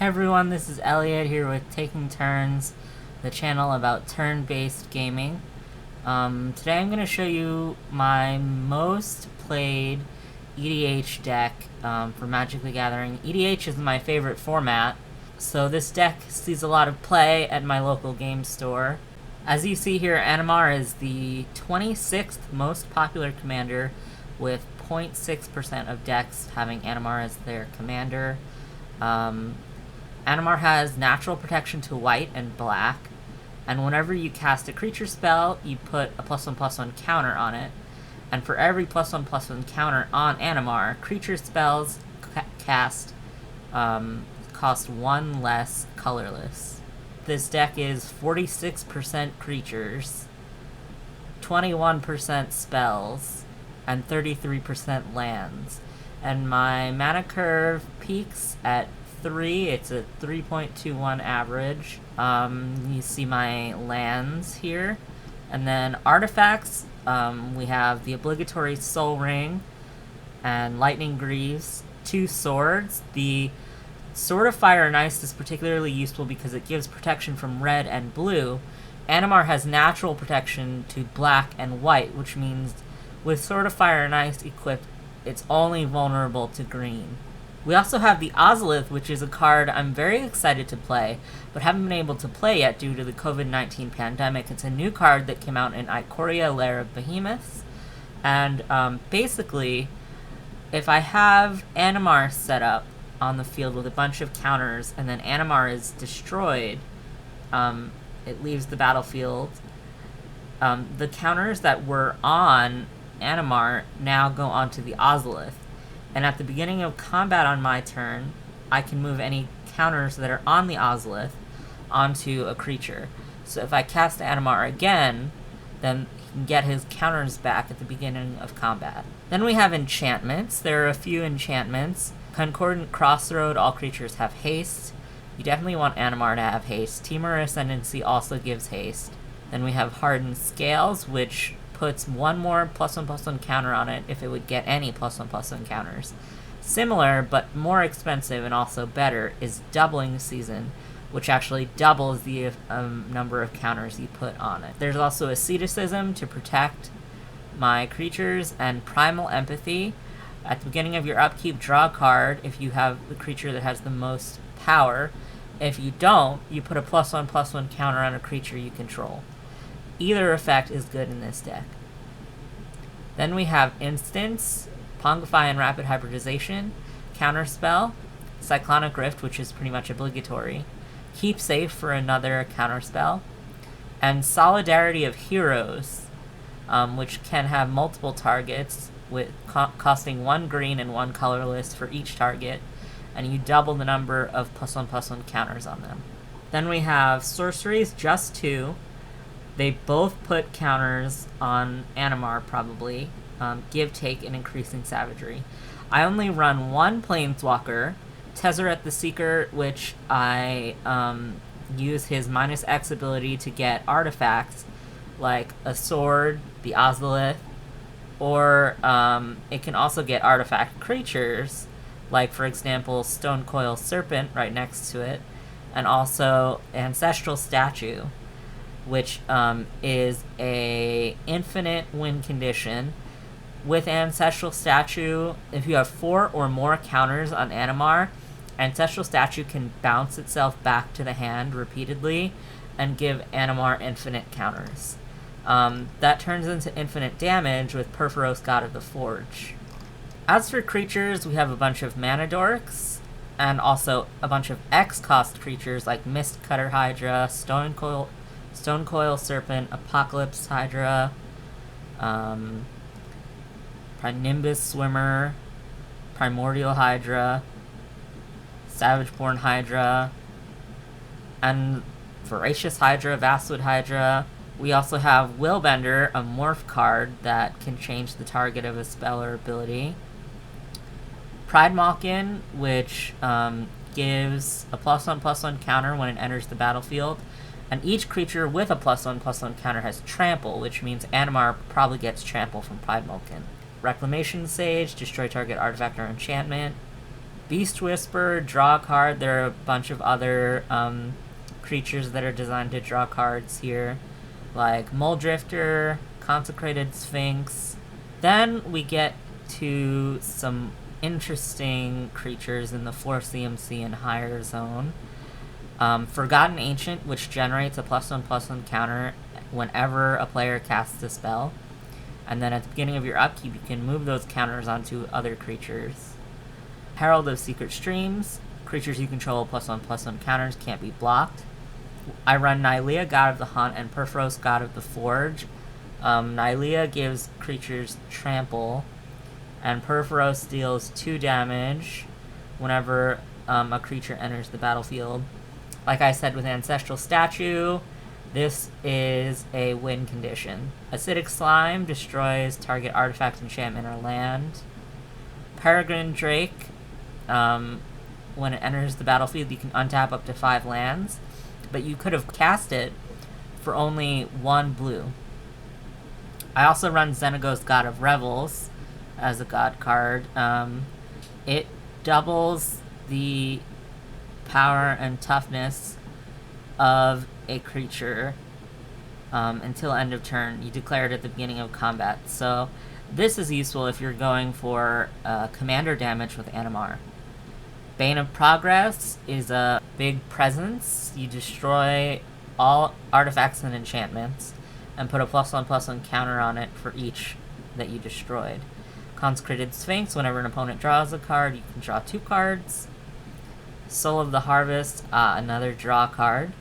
Hey everyone, this is Elliot here with Taking Turns, the channel about turn-based gaming. Today I'm going to show you my most played EDH deck for Magic the Gathering. EDH is my favorite format, so this deck sees a lot of play at my local game store. As you see here, Animar is the 26th most popular commander, with 0.6% of decks having Animar as their commander. Animar has natural protection to white and black, and whenever you cast a creature spell, you put a +1/+1 counter on it. And for every +1/+1 counter on Animar, creature spells cast cost one less colorless. This deck is 46% creatures, 21% spells, and 33% lands. And my mana curve peaks at 3. It's a 3.21 average. You see my lands here. And then artifacts, we have the obligatory Soul Ring and Lightning Greaves, 2 swords. The Sword of Fire and Ice is particularly useful because it gives protection from red and blue. Animar has natural protection to black and white, which means with Sword of Fire and Ice equipped, it's only vulnerable to green. We also have the Ozolith, which is a card I'm very excited to play, but haven't been able to play yet due to the COVID-19 pandemic. It's a new card that came out in Ikoria, Lair of Behemoths, and basically, if I have Animar set up on the field with a bunch of counters, and then Animar is destroyed, it leaves the battlefield. The counters that were on Animar now go onto the Ozolith. And at the beginning of combat on my turn, I can move any counters that are on the Ozolith onto a creature. So if I cast Animar again, then he can get his counters back at the beginning of combat. Then we have enchantments. There are a few enchantments. Concordant Crossroad, all creatures have haste. You definitely want Animar to have haste. Temur Ascendancy also gives haste. Then we have Hardened Scales, which puts one more +1/+1 counter on it if it would get any +1/+1 counters. Similar, but more expensive and also better, is Doubling Season, which actually doubles the number of counters you put on it. There's also Asceticism to protect my creatures, and Primal Empathy. At the beginning of your upkeep, draw a card if you have the creature that has the most power. If you don't, you put a +1/+1 counter on a creature you control. Either effect is good in this deck. Then we have Instants, Pongify and Rapid Hybridization, Counterspell, Cyclonic Rift, which is pretty much obligatory, Keep Safe for another counterspell, and Solidarity of Heroes, which can have multiple targets, with costing 1 green and 1 colorless for each target, and you double the number of +1/+1 counters on them. Then we have Sorceries, just 2. They both put counters on Animar, probably. Give, Take, and Increasing Savagery. I only run 1 Planeswalker, Tezzeret the Seeker, which I use his -X ability to get artifacts, like a sword, the Ozolith, or it can also get artifact creatures, like, for example, Stonecoil Serpent right next to it, and also Ancestral Statue, which is a infinite win condition. With Ancestral Statue, if you have 4 or more counters on Animar, Ancestral Statue can bounce itself back to the hand repeatedly and give Animar infinite counters. That turns into infinite damage with Perforos, God of the Forge. As for creatures, we have a bunch of Mana Dorks, and also a bunch of X-cost creatures like Mistcutter Hydra, Stonecoil Serpent, Apocalypse Hydra, Nimbus Swimmer, Primordial Hydra, Savageborn Hydra, and Voracious Hydra, Vastwood Hydra. We also have Willbender, a morph card that can change the target of a spell or ability. Pride Malkin, which gives a +1/+1 counter when it enters the battlefield, and each creature with a +1/+1 counter has Trample, which means Animar probably gets Trample from Pride Malkin. Reclamation Sage, destroy target artifact or enchantment. Beast Whisperer, draw a card. There are a bunch of other creatures that are designed to draw cards here, like Muldrifter, Consecrated Sphinx. Then we get to some interesting creatures in the 4 CMC and higher zone. Forgotten Ancient, which generates a +1/+1 counter whenever a player casts a spell. And then at the beginning of your upkeep, you can move those counters onto other creatures. Herald of Secret Streams. Creatures you control +1/+1 counters can't be blocked. I run Nylea, God of the Hunt, and Perforos, God of the Forge. Nylea gives creatures trample, and Perforos deals 2 damage whenever a creature enters the battlefield. Like I said with Ancestral Statue, this is a win condition. Acidic Slime destroys target artifact, enchantment, or land. Peregrine Drake, when it enters the battlefield, you can untap up to 5 lands, but you could have cast it for only 1 blue. I also run Xenagos, God of Revels, as a god card. It doubles the power and toughness of a creature until end of turn. You declare it at the beginning of combat. So this is useful if you're going for commander damage with Animar. Bane of Progress is a big presence. You destroy all artifacts and enchantments and put a +1/+1 counter on it for each that you destroyed. Consecrated Sphinx, whenever an opponent draws a card, you can draw 2 cards. Soul of the Harvest, another draw card.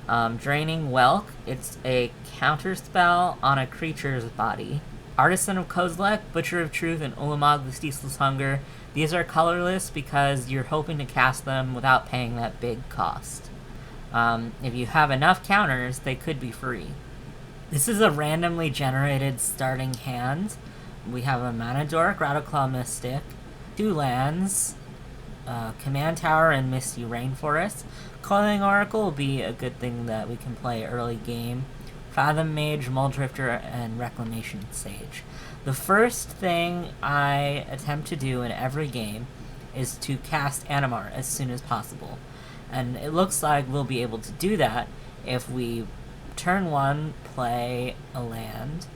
Draining Whelk, it's a counter spell on a creature's body. Artisan of Kozilek, Butcher of Truth, and Ulamog the Ceaseless Hunger. These are colorless because you're hoping to cast them without paying that big cost. If you have enough counters, they could be free. This is a randomly generated starting hand. We have a Mana Dork, Rattleclaw Mystic, 2 lands, Command Tower, and Misty Rainforest. Coiling Oracle will be a good thing that we can play early game. Fathom Mage, Muldrifter, and Reclamation Sage. The first thing I attempt to do in every game is to cast Animar as soon as possible. And it looks like we'll be able to do that if we turn 1 play a land,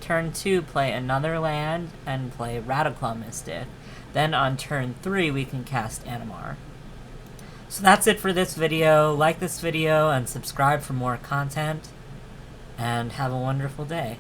turn 2 play another land, and play Rattleclaw Mystic. Then on turn 3 we can cast Animar. So that's it for this video. Like this video and subscribe for more content, and have a wonderful day.